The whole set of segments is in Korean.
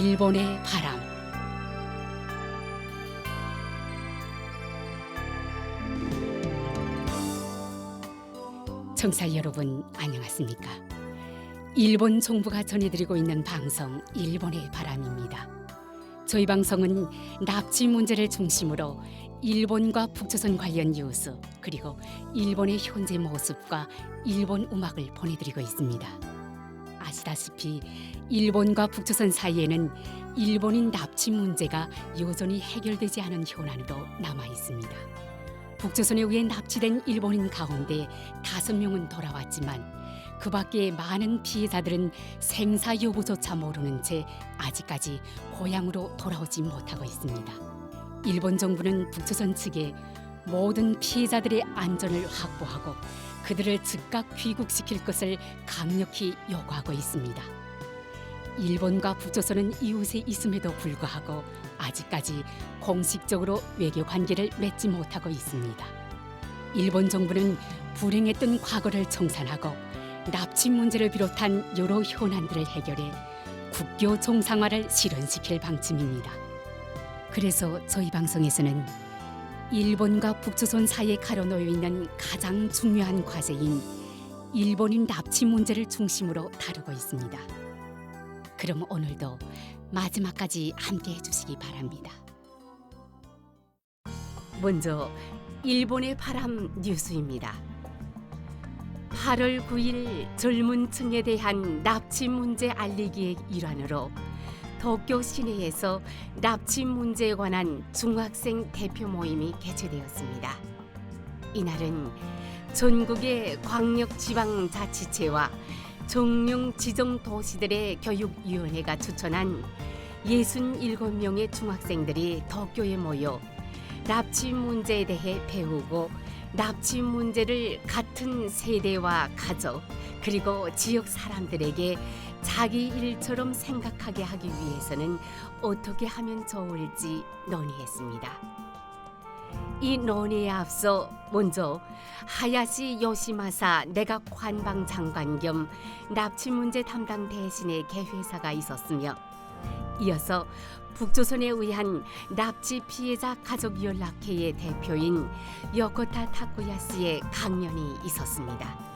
일본의 바람. 청취자 여러분 안녕하십니까? 일본 정부가 전해드리고 있는 방송 일본의 바람입니다. 저희 방송은 납치 문제를 중심으로 일본과 북조선 관련 뉴스 그리고 일본의 현재 모습과 일본 음악을 보내드리고 있습니다. 아시다시피 일본과 북조선 사이에는 일본인 납치 문제가 여전히 해결되지 않은 현안으로 남아 있습니다. 북조선에 의해 납치된 일본인 가운데 5명은 돌아왔지만 그 밖에 많은 피해자들은 생사 여부조차 모르는 채 아직까지 고향으로 돌아오지 못하고 있습니다. 일본 정부는 북조선 측에 모든 피해자들의 안전을 확보하고 그들을 즉각 귀국시킬 것을 강력히 요구하고 있습니다. 일본과 북조선은 이웃에 있음에도 불구하고 아직까지 공식적으로 외교 관계를 맺지 못하고 있습니다. 일본 정부는 불행했던 과거를 청산하고 납치 문제를 비롯한 여러 현안들을 해결해 국교 정상화를 실현시킬 방침입니다. 그래서 저희 방송에서는 일본과 북조선 사이에 가려놓여 있는 가장 중요한 과제인 일본인 납치 문제를 중심으로 다루고 있습니다. 그럼 오늘도 마지막까지 함께 해주시기 바랍니다. 먼저 일본의 바람 뉴스입니다. 8월 9일 젊은 층에 대한 납치 문제 알리기의 일환으로 도쿄 시내에서 납치 문제에 관한 중학생 대표 모임이 개최되었습니다. 이날은 전국의 광역지방자치체와 정령 지정 도시들의 교육위원회가 추천한 67명의 중학생들이 도쿄에 모여 납치 문제에 대해 배우고 납치 문제를 같은 세대와 가족 그리고 지역 사람들에게 자기 일처럼 생각하게 하기 위해서는 어떻게 하면 좋을지 논의했습니다. 이 논의에 앞서 먼저 하야시 요시마사 내각 관방장관 겸 납치 문제 담당 대신의 개회사가 있었으며 이어서 북조선에 의한 납치 피해자 가족연락회의 대표인 요코타 타쿠야 씨의 강연이 있었습니다.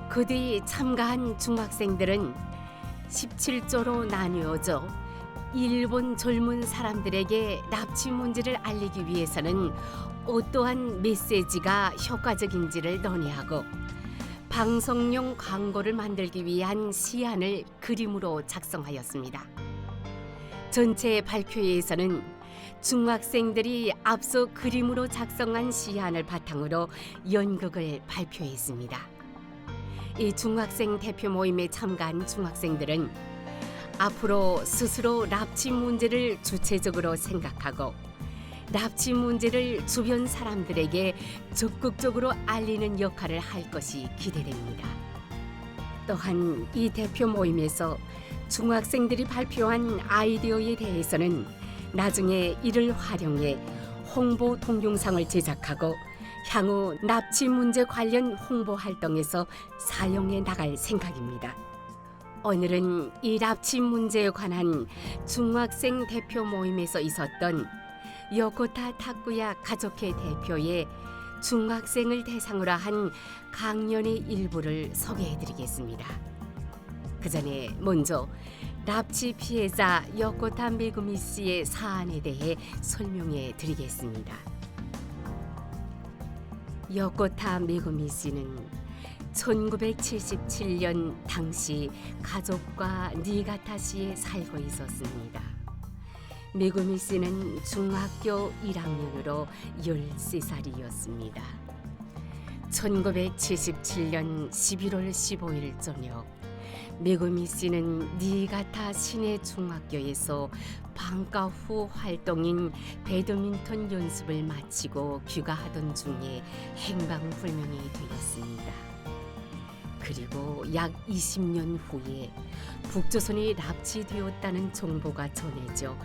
그 뒤 참가한 중학생들은 17조로 나뉘어져 일본 젊은 사람들에게 납치 문제를 알리기 위해서는 어떠한 메시지가 효과적인지를 논의하고 방송용 광고를 만들기 위한 시안을 그림으로 작성하였습니다. 전체 발표회에서는 중학생들이 앞서 그림으로 작성한 시안을 바탕으로 연극을 발표했습니다. 이 중학생 대표 모임에 참가한 중학생들은 앞으로 스스로 납치 문제를 주체적으로 생각하고 납치 문제를 주변 사람들에게 적극적으로 알리는 역할을 할 것이 기대됩니다. 또한 이 대표 모임에서 중학생들이 발표한 아이디어에 대해서는 나중에 이를 활용해 홍보 동영상을 제작하고 향후 납치 문제 관련 홍보 활동에서 사용해 나갈 생각입니다. 오늘은 이 납치 문제에 관한 중학생 대표 모임에서 있었던 요코타 타쿠야 가족회 대표의 중학생을 대상으로 한 강연의 일부를 소개해드리겠습니다. 그 전에 먼저 납치 피해자 요코타 메구미 씨의 사안에 대해 설명해 드리겠습니다. 요코타 메구미 씨는 1977년 당시 가족과 니가타시에 살고 있었습니다. 메구미 씨는 중학교 1학년으로 13살이었습니다. 1977년 11월 15일 저녁 메구미 씨는 니가타 시내 중학교에서 방과 후 활동인 배드민턴 연습을 마치고 귀가하던 중에 행방불명이 되었습니다. 그리고 약 20년 후에 북조선이 납치되었다는 정보가 전해져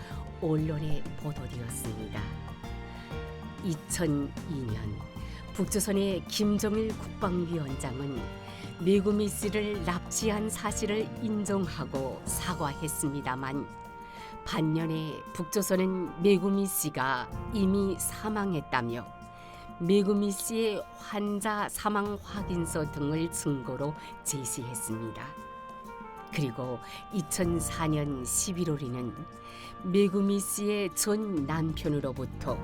언론에 보도되었습니다. 2002년 북조선의 김정일 국방위원장은 메구미 씨를 납치한 사실을 인정하고 사과했습니다만 반면에 북조선은 메구미 씨가 이미 사망했다며 메구미 씨의 환자 사망 확인서 등을 증거로 제시했습니다. 그리고 2004년 11월에는 메구미 씨의 전 남편으로부터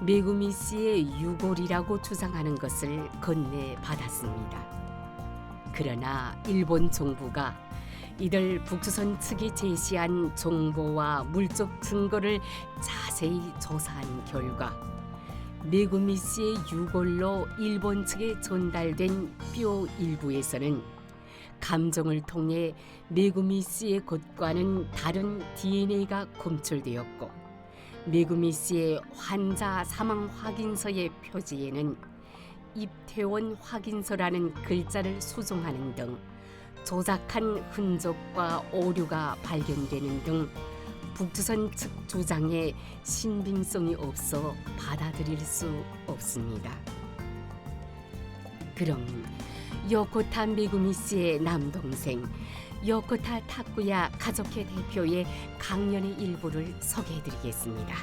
메구미 씨의 유골이라고 주장하는 것을 건네받았습니다. 그러나 일본 정부가 이들 북조선 측이 제시한 정보와 물적 증거를 자세히 조사한 결과 메구미 씨의 유골로 일본 측에 전달된 뼈 일부에서는 감정을 통해 메구미 씨의 것과는 다른 DNA가 검출되었고 메구미 씨의 환자 사망 확인서의 표지에는 입퇴원 확인서라는 글자를 수정하는 등 조작한 흔적과 오류가 발견되는 등 북조선 측 주장에 신빙성이 없어 받아들일 수 없습니다. 그럼 요코타 메구미 씨의 남동생 요코타 타쿠야 가족회 대표의 강연의 일부를 소개해드리겠습니다.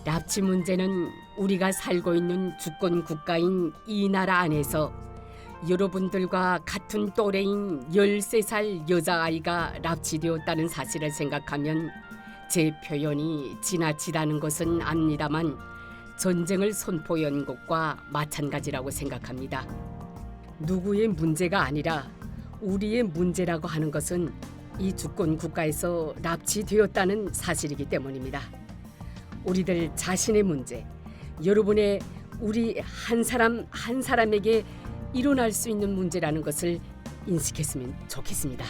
납치 문제는 우리가 살고 있는 주권 국가인 이 나라 안에서 여러분들과 같은 또래인 13살 여자아이가 납치되었다는 사실을 생각하면 제 표현이 지나치다는 것은 압니다만 전쟁을 선포한 것과 마찬가지라고 생각합니다. 누구의 문제가 아니라 우리의 문제라고 하는 것은 이 주권 국가에서 납치되었다는 사실이기 때문입니다. 우리들 자신의 문제, 여러분의 우리 한 사람 한 사람에게 일어날 수 있는 문제라는 것을 인식했으면 좋겠습니다.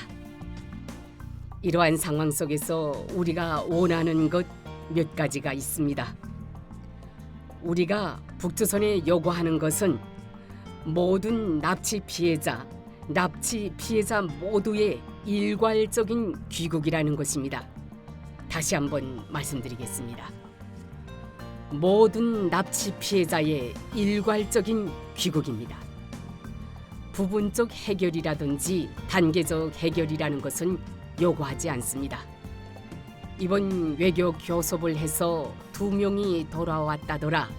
이러한 상황 속에서 우리가 원하는 것 몇 가지가 있습니다. 우리가 북조선에 요구하는 것은 모든 납치 피해자 모두의 일괄적인 귀국이라는 것입니다. 다시 한번 말씀드리겠습니다. 모든 납치 피해자의 일괄적인 귀국입니다. 부분적 해결이라든지 단계적 해결이라는 것은 요구하지 않습니다. 이번 외교 교섭을 해서 2명이 돌아왔다더라.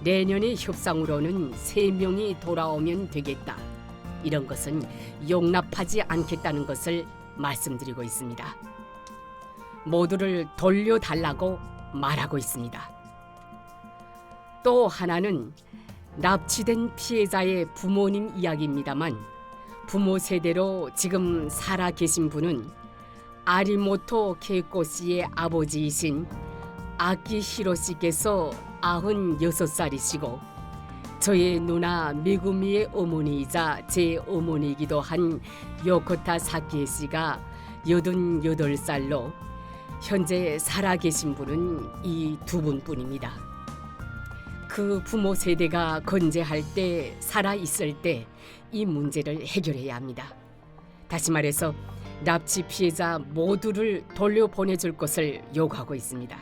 내년의 협상으로는 3명이 돌아오면 되겠다. 이런 것은 용납하지 않겠다는 것을 말씀드리고 있습니다. 모두를 돌려달라고 말하고 있습니다. 또 하나는 납치된 피해자의 부모님 이야기입니다만 부모 세대로 지금 살아 계신 분은 아리모토 케이코 씨의 아버지이신 아키히로 씨께서 96살이시고 저의 누나 메구미의 어머니이자 제 어머니이기도 한 요코타 사키에 씨가 88살로 현재 살아 계신 분은 이 두 분뿐입니다. 그 부모 세대가 건재할 때, 살아 있을 때 이 문제를 해결해야 합니다. 다시 말해서 납치 피해자 모두를 돌려보내줄 것을 요구하고 있습니다.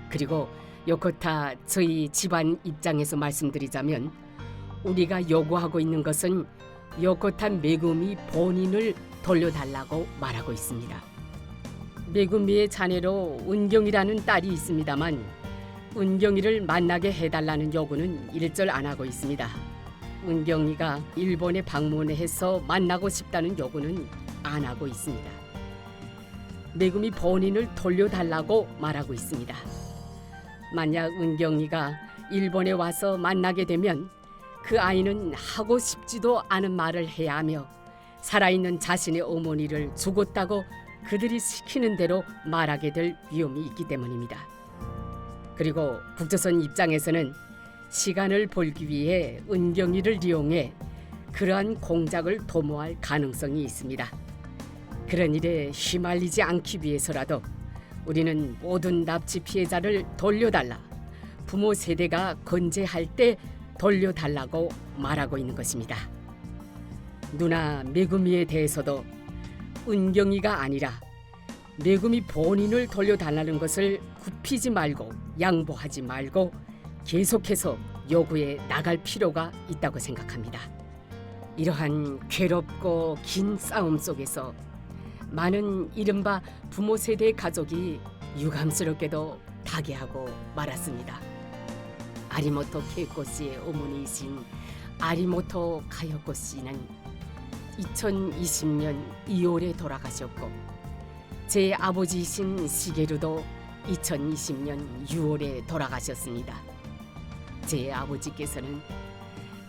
그리고 요코타 저희 집안 입장에서 말씀드리자면 우리가 요구하고 있는 것은 요코타 메구미 본인을 돌려달라고 말하고 있습니다. 메구미의 자네로 은경이라는 딸이 있습니다만 은경이를 만나게 해달라는 요구는 일절 안 하고 있습니다. 은경이가 일본에 방문해서 만나고 싶다는 요구는 안 하고 있습니다. 메구미 본인을 돌려달라고 말하고 있습니다. 만약 은경이가 일본에 와서 만나게 되면 그 아이는 하고 싶지도 않은 말을 해야 하며 살아있는 자신의 어머니를 죽었다고 그들이 시키는 대로 말하게 될 위험이 있기 때문입니다. 그리고 북조선 입장에서는 시간을 벌기 위해 은경이를 이용해 그러한 공작을 도모할 가능성이 있습니다. 그런 일에 휘말리지 않기 위해서라도 우리는 모든 납치 피해자를 돌려달라, 부모 세대가 건재할 때 돌려달라고 말하고 있는 것입니다. 누나 메구미에 대해서도 은경이가 아니라 메구미 본인을 돌려달라는 것을 굽히지 말고 양보하지 말고 계속해서 요구해 나갈 필요가 있다고 생각합니다. 이러한 괴롭고 긴 싸움 속에서 많은 이른바 부모 세대의 가족이 유감스럽게도 타계하고 말았습니다. 아리모토 케이코 씨의 어머니이신 아리모토 가요코 씨는 2020년 2월에 돌아가셨고, 제 아버지이신 시게루도 2020년 6월에 돌아가셨습니다. 제 아버지께서는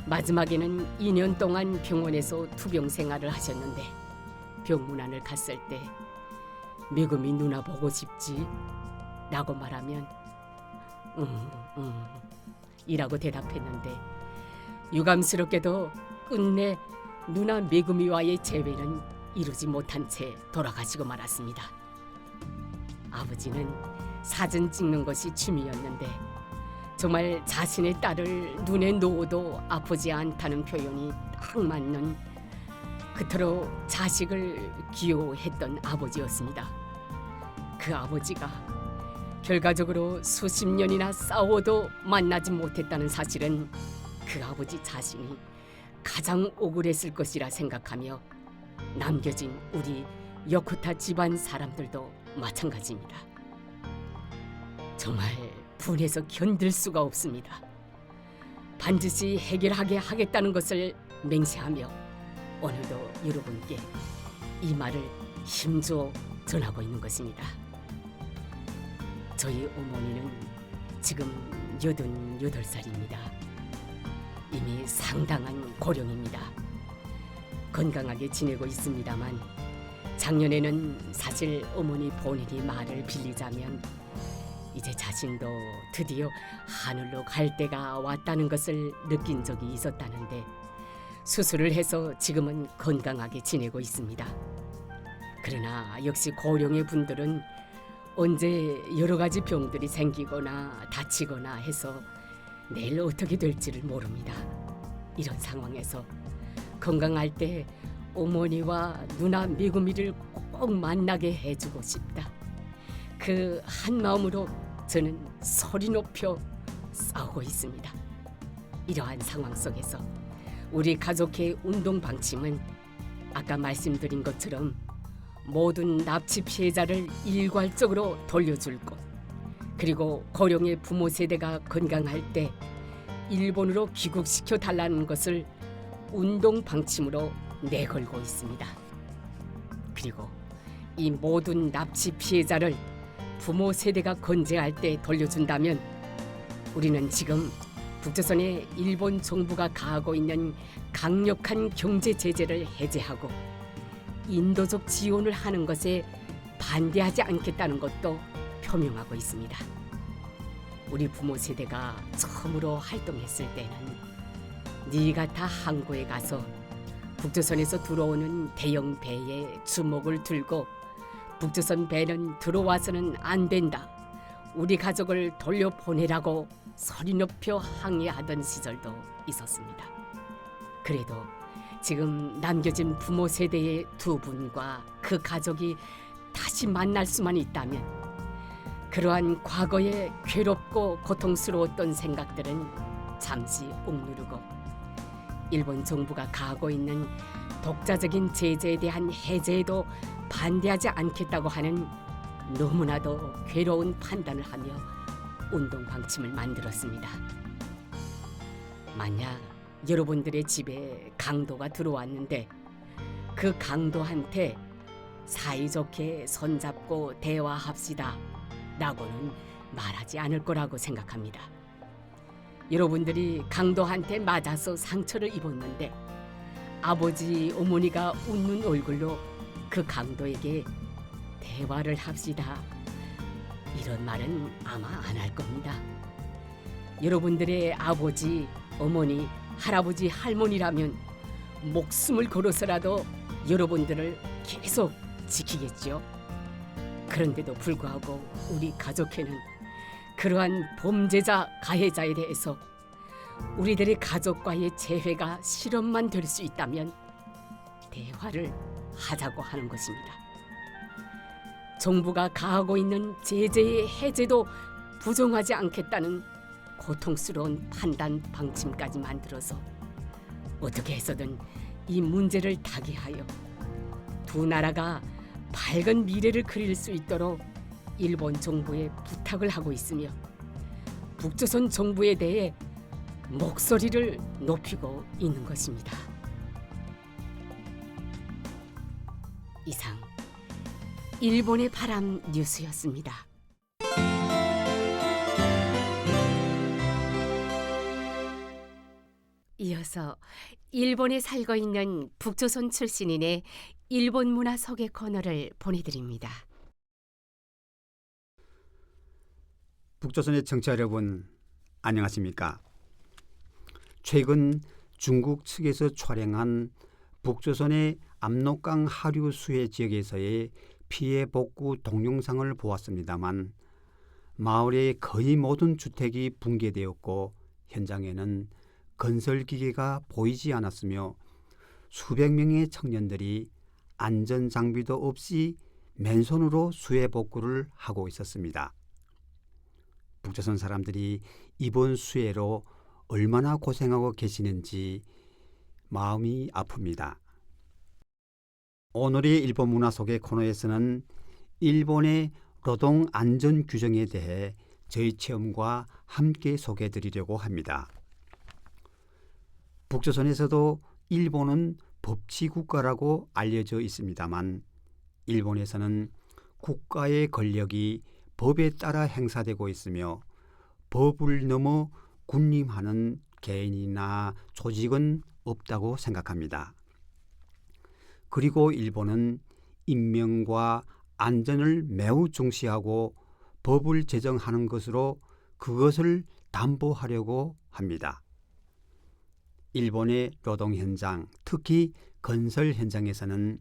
마지막에는 2년 동안 병원에서 투병 생활을 하셨는데, 병문안을 갔을 때 "매금이 누나 보고 싶지?" 라고 말하면 이라고 대답했는데, 유감스럽게도 끝내 누나 매금이와의 재회는 이루지 못한 채 돌아가시고 말았습니다. 아버지는 사진 찍는 것이 취미였는데 정말 자신의 딸을 눈에 놓아도 아프지 않다는 표현이 딱 맞는, 그토록 자식을 귀여워했던 아버지였습니다. 그 아버지가 결과적으로 수십 년이나 싸워도 만나지 못했다는 사실은 그 아버지 자신이 가장 억울했을 것이라 생각하며, 남겨진 우리 요코타 집안 사람들도 마찬가지입니다. 정말 분해서 견딜 수가 없습니다. 반드시 해결하게 하겠다는 것을 맹세하며 오늘도 여러분께 이 말을 힘주어 전하고 있는 것입니다. 저희 어머니는 지금 88살입니다. 이미 상당한 고령입니다. 건강하게 지내고 있습니다만, 작년에는 사실 어머니 본인이 말을 빌리자면 이제 자신도 드디어 하늘로 갈 때가 왔다는 것을 느낀 적이 있었다는데, 수술을 해서 지금은 건강하게 지내고 있습니다. 그러나 역시 고령의 분들은 언제 여러 가지 병들이 생기거나 다치거나 해서 내일 어떻게 될지를 모릅니다. 이런 상황에서 건강할 때 어머니와 누나 미구미를 꼭 만나게 해주고 싶다. 그 한 마음으로 저는 소리 높여 싸우고 있습니다. 이러한 상황 속에서 우리 가족의 운동 방침은 아까 말씀드린 것처럼 모든 납치 피해자를 일괄적으로 돌려줄 것, 그리고 고령의 부모 세대가 건강할 때 일본으로 귀국시켜 달라는 것을 운동 방침으로 내걸고 있습니다. 그리고 이 모든 납치 피해자를 부모 세대가 건재할 때 돌려준다면, 우리는 지금 북조선의 일본 정부가 가하고 있는 강력한 경제 제재를 해제하고 인도적 지원을 하는 것에 반대하지 않겠다는 것도 표명하고 있습니다. 우리 부모 세대가 처음으로 활동했을 때는 니가타 항구에 가서 북조선에서 들어오는 대형 배에 주먹을 들고 북조선 배는 들어와서는 안 된다, 우리 가족을 돌려보내라고 소리 높여 항의하던 시절도 있었습니다. 그래도 지금 남겨진 부모 세대의 두 분과 그 가족이 다시 만날 수만 있다면, 그러한 과거의 괴롭고 고통스러웠던 생각들은 잠시 억누르고 일본 정부가 가하고 있는 독자적인 제재에 대한 해제에도 반대하지 않겠다고 하는 너무나도 괴로운 판단을 하며 운동 방침을 만들었습니다. 만약 여러분들의 집에 강도가 들어왔는데 그 강도한테 사이좋게 손잡고 대화합시다 라고는 말하지 않을 거라고 생각합니다. 여러분들이 강도한테 맞아서 상처를 입었는데 아버지, 어머니가 웃는 얼굴로 그 강도에게 대화를 합시다, 이런 말은 아마 안 할 겁니다. 여러분들의 아버지, 어머니, 할아버지, 할머니라면 목숨을 걸어서라도 여러분들을 계속 지키겠죠. 그런데도 불구하고 우리 가족회는 그러한 범죄자, 가해자에 대해서 우리들의 가족과의 재회가 실험만 될 수 있다면 대화를 하자고 하는 것입니다. 정부가 가하고 있는 제재의 해제도 부정하지 않겠다는 고통스러운 판단 방침까지 만들어서 어떻게 해서든 이 문제를 타개하여 두 나라가 밝은 미래를 그릴 수 있도록 일본 정부에 부탁을 하고 있으며 북조선 정부에 대해 목소리를 높이고 있는 것입니다. 이상 일본의 바람 뉴스였습니다. 이어서 일본에 살고 있는 북조선 출신인의 일본 문화 소개 코너를 보내드립니다. 북조선의 청취자 여러분, 안녕하십니까? 최근 중국 측에서 촬영한 북조선의 압록강 하류 수해 지역에서의 피해 복구 동영상을 보았습니다만, 마을의 거의 모든 주택이 붕괴되었고 현장에는 건설 기계가 보이지 않았으며 수백 명의 청년들이 안전 장비도 없이 맨손으로 수해 복구를 하고 있었습니다. 북조선 사람들이 이번 수해로 얼마나 고생하고 계시는지 마음이 아픕니다. 오늘의 일본 문화 소개 코너에서는 일본의 노동 안전 규정에 대해 저희 체험과 함께 소개해 드리려고 합니다. 북조선에서도 일본은 법치국가라고 알려져 있습니다만 일본에서는 국가의 권력이 법에 따라 행사되고 있으며 법을 넘어 군림하는 개인이나 조직은 없다고 생각합니다. 그리고 일본은 인명과 안전을 매우 중시하고 법을 제정하는 것으로 그것을 담보하려고 합니다. 일본의 노동 현장, 특히 건설 현장에서는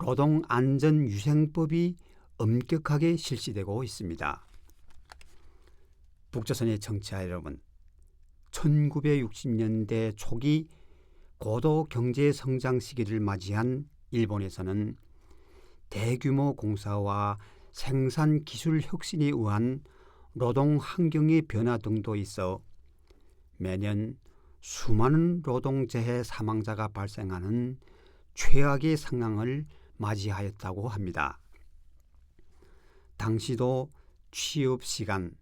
노동안전위생법이 엄격하게 실시되고 있습니다. 북조선의 청취자 여러분, 1960년대 초기 고도 경제 성장 시기를 맞이한 일본에서는 대규모 공사와 생산 기술 혁신에 의한 노동 환경의 변화 등도 있어 매년 수많은 노동재해 사망자가 발생하는 최악의 상황을 맞이하였다고 합니다. 당시도 취업시간,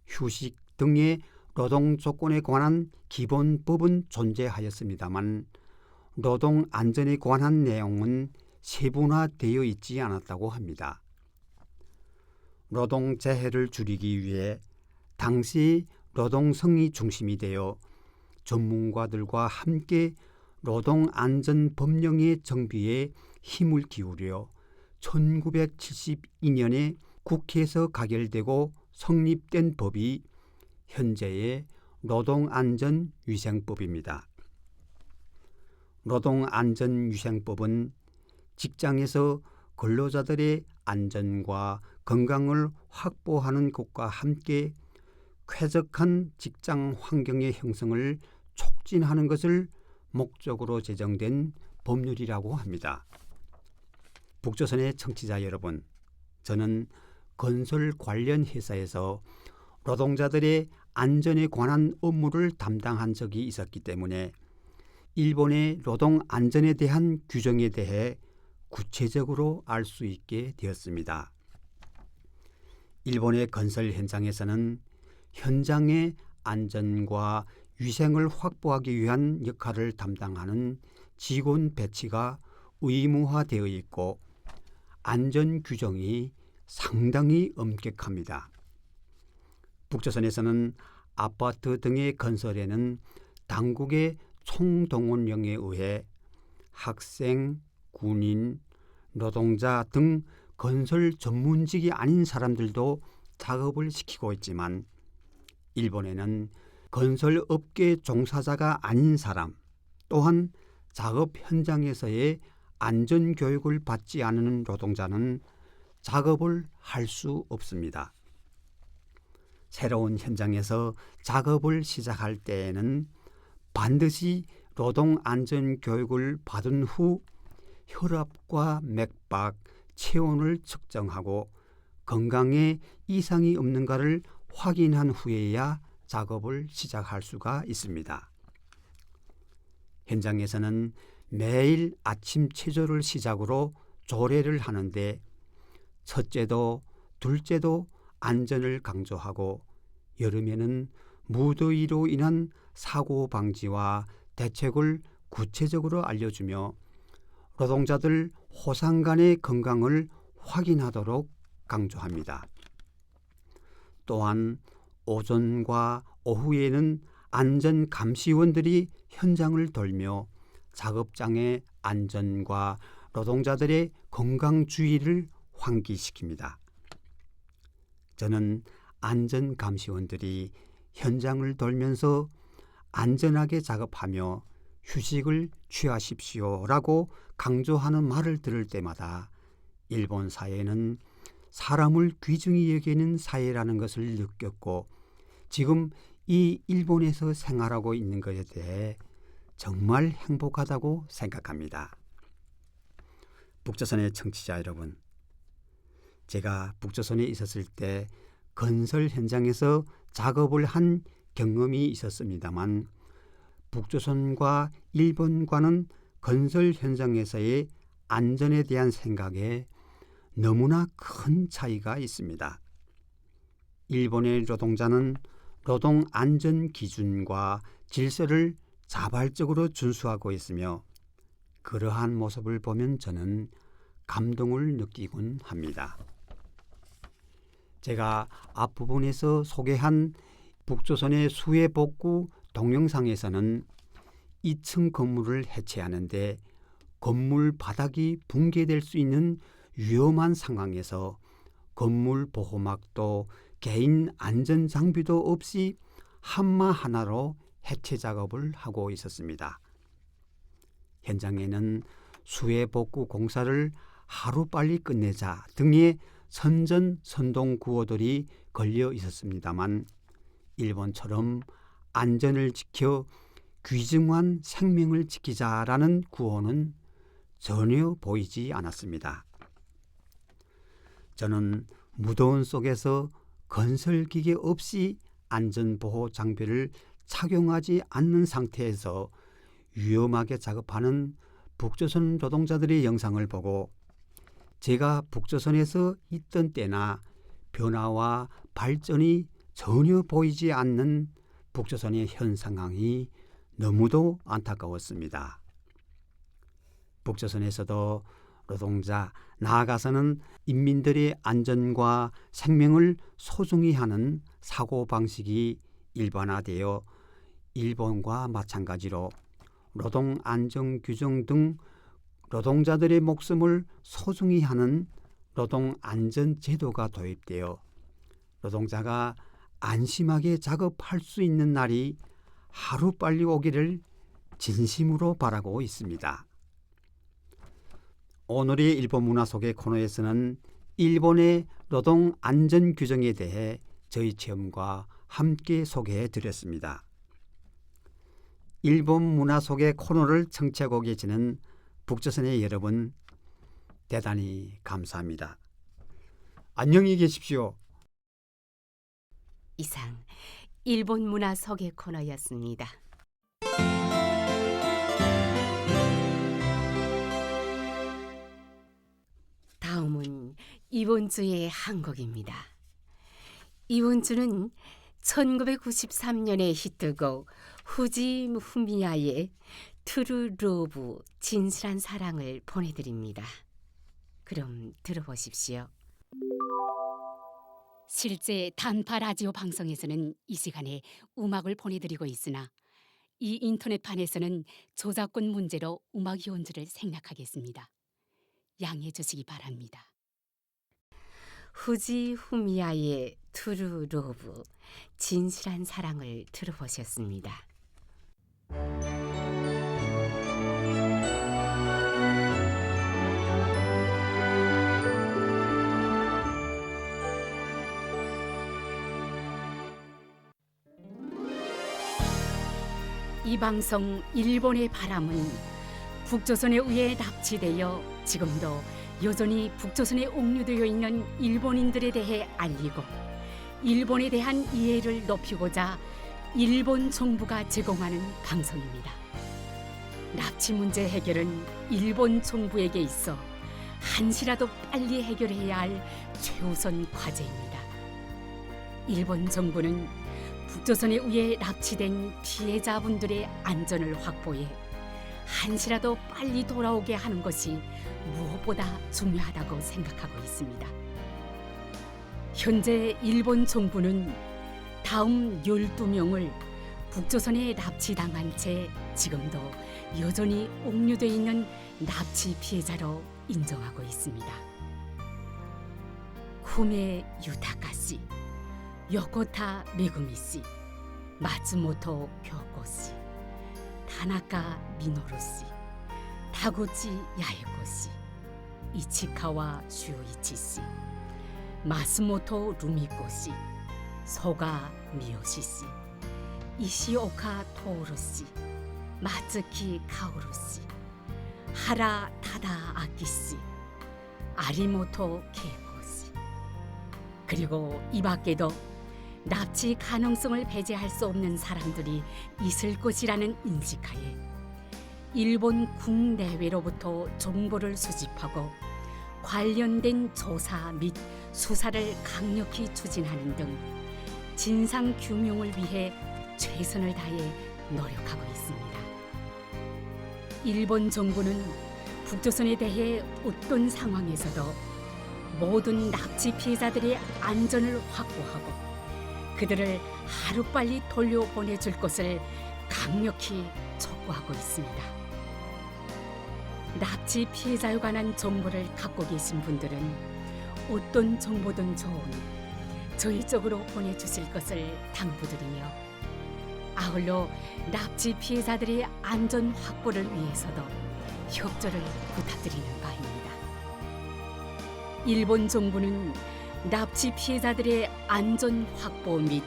휴식 등의 노동 조건에 관한 기본법은 존재하였습니다만 노동 안전에 관한 내용은 세분화되어 있지 않았다고 합니다. 노동 재해를 줄이기 위해 당시 노동성이 중심이 되어 전문가들과 함께 노동안전법령의 정비에 힘을 기울여 1972년에 국회에서 가결되고 성립된 법이 현재의 노동안전위생법입니다. 노동안전위생법은 직장에서 근로자들의 안전과 건강을 확보하는 것과 함께 쾌적한 직장 환경의 형성을 촉진하는 것을 목적으로 제정된 법률이라고 합니다. 북조선의 청취자 여러분, 저는 건설 관련 회사에서 노동자들의 안전에 관한 업무를 담당한 적이 있었기 때문에 일본의 노동 안전에 대한 규정에 대해 구체적으로 알 수 있게 되었습니다. 일본의 건설 현장에서는 현장의 안전과 위생을 확보하기 위한 역할을 담당하는 직원 배치가 의무화되어 있고 안전 규정이 상당히 엄격합니다. 북조선에서는 아파트 등의 건설에는 당국의 총동원령에 의해 학생, 군인, 노동자 등 건설 전문직이 아닌 사람들도 작업을 시키고 있지만 일본에는 건설업계 종사자가 아닌 사람 또한 작업 현장에서의 안전교육을 받지 않은 노동자는 작업을 할 수 없습니다. 새로운 현장에서 작업을 시작할 때에는 반드시 노동안전교육을 받은 후 혈압과 맥박, 체온을 측정하고 건강에 이상이 없는가를 확인한 후에야 작업을 시작할 수가 있습니다. 현장에서는 매일 아침 체조를 시작으로 조례를 하는데 첫째도 둘째도 안전을 강조하고 여름에는 무더위로 인한 사고 방지와 대책을 구체적으로 알려주며 노동자들 호상 간의 건강을 확인하도록 강조합니다. 또한 오전과 오후에는 안전 감시원들이 현장을 돌며 작업장의 안전과 노동자들의 건강 주의를 환기시킵니다. 저는 안전 감시원들이 현장을 돌면서 안전하게 작업하며 휴식을 취하십시오라고 강조하는 말을 들을 때마다 일본 사회는 사람을 귀중히 여기는 사회라는 것을 느꼈고 지금 이 일본에서 생활하고 있는 것에 대해 정말 행복하다고 생각합니다. 북조선의 청취자 여러분, 제가 북조선에 있었을 때 건설 현장에서 작업을 한 경험이 있었습니다만 북조선과 일본과는 건설 현장에서의 안전에 대한 생각에 너무나 큰 차이가 있습니다. 일본의 노동자는 노동 안전 기준과 질서를 자발적으로 준수하고 있으며 그러한 모습을 보면 저는 감동을 느끼곤 합니다. 제가 앞부분에서 소개한 북조선의 수해복구 동영상에서는 2층 건물을 해체하는데 건물 바닥이 붕괴될 수 있는 위험한 상황에서 건물 보호막도 개인 안전 장비도 없이 한마 하나로 해체 작업을 하고 있었습니다. 현장에는 수해복구 공사를 하루빨리 끝내자 등의 선전선동 구호들이 걸려 있었습니다만 일본처럼 안전을 지켜 귀중한 생명을 지키자라는 구호는 전혀 보이지 않았습니다. 저는 무더운 속에서 건설기계 없이 안전보호 장비를 착용하지 않는 상태에서 위험하게 작업하는 북조선 노동자들의 영상을 보고 제가 북조선에서 있던 때나 변화와 발전이 전혀 보이지 않는 북조선의 현 상황이 너무도 안타까웠습니다. 북조선에서도 노동자, 나아가서는 인민들의 안전과 생명을 소중히 하는 사고방식이 일반화되어 일본과 마찬가지로 노동 안전 규정 등 노동자들의 목숨을 소중히 하는 노동 안전 제도가 도입되어 노동자가 안심하게 작업할 수 있는 날이 하루빨리 오기를 진심으로 바라고 있습니다. 오늘의 일본 문화 속의 코너에서는 일본의 노동 안전 규정에 대해 저희 체험과 함께 소개해 드렸습니다. 일본 문화 속의 코너를 청취하고 계시는 북조선의 여러분, 대단히 감사합니다. 안녕히 계십시오. 이상 일본 문화 소개 코너였습니다. 다음은 이번 주의 한 곡입니다. 이번 주는 1993년에 히트곡 후지 후미야의 트루 러브 진실한 사랑을 보내드립니다. 그럼 들어보십시오. 실제 단파 라디오 방송에서는 이 시간에 음악을 보내드리고 있으나 이 인터넷판에서는 저작권 문제로 음악 연주를 생략하겠습니다. 양해해 주시기 바랍니다. 후지 후미야의 트루 러브 진실한 사랑을 들어보셨습니다. 이 방송 일본의 바람은 북조선에 의해 납치되어 지금도 여전히 북조선에 옥류되어 있는 일본인들에 대해 알리고 일본에 대한 이해를 높이고자 일본 정부가 제공하는 방송입니다. 납치 문제 해결은 일본 정부에게 있어 한시라도 빨리 해결해야 할 최우선 과제입니다. 일본 정부는 북조선에 의해 납치된 피해자분들의 안전을 확보해 한시라도 빨리 돌아오게 하는 것이 무엇보다 중요하다고 생각하고 있습니다. 현재 일본 정부는 다음 12명을 북조선에 납치당한 채 지금도 여전히 옥류돼 있는 납치 피해자로 인정하고 있습니다. 쿠메 유타카 씨, 요코타 메구미 씨, 마츠모토 교코 씨, 타나카 미노루 씨, 타구치 야에코 씨, 이치카와 슈이치 씨, 마스모토 루미코 씨, 소가 미요시 씨, 이시오카 토오루 씨, 마츠키 카오루 씨, 하라 타다 아키 씨, 아리모토 케이코 씨, 그리고 이 밖에도 납치 가능성을 배제할 수 없는 사람들이 있을 것이라는 인식하에 일본 국내외로부터 정보를 수집하고 관련된 조사 및 수사를 강력히 추진하는 등 진상 규명을 위해 최선을 다해 노력하고 있습니다. 일본 정부는 북조선에 대해 어떤 상황에서도 모든 납치 피해자들의 안전을 확보하고 그들을 하루빨리 돌려보내줄 것을 강력히 촉구하고 있습니다. 납치 피해자에 관한 정보를 갖고 계신 분들은 어떤 정보든 좋으니 저희 쪽으로 보내주실 것을 당부드리며 아울러 납치 피해자들의 안전 확보를 위해서도 협조를 부탁드리는 바입니다. 일본 정부는 납치 피해자들의 안전 확보 및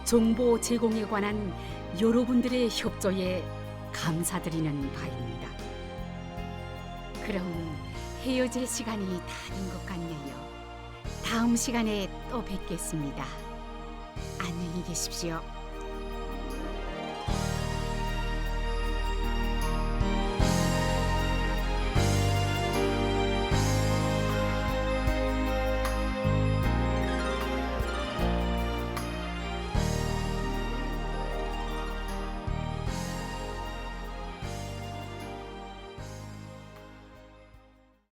정보 제공에 관한 여러분들의 협조에 감사드리는 바입니다. 그럼 헤어질 시간이 다 된 것 같네요. 다음 시간에 또 뵙겠습니다. 안녕히 계십시오.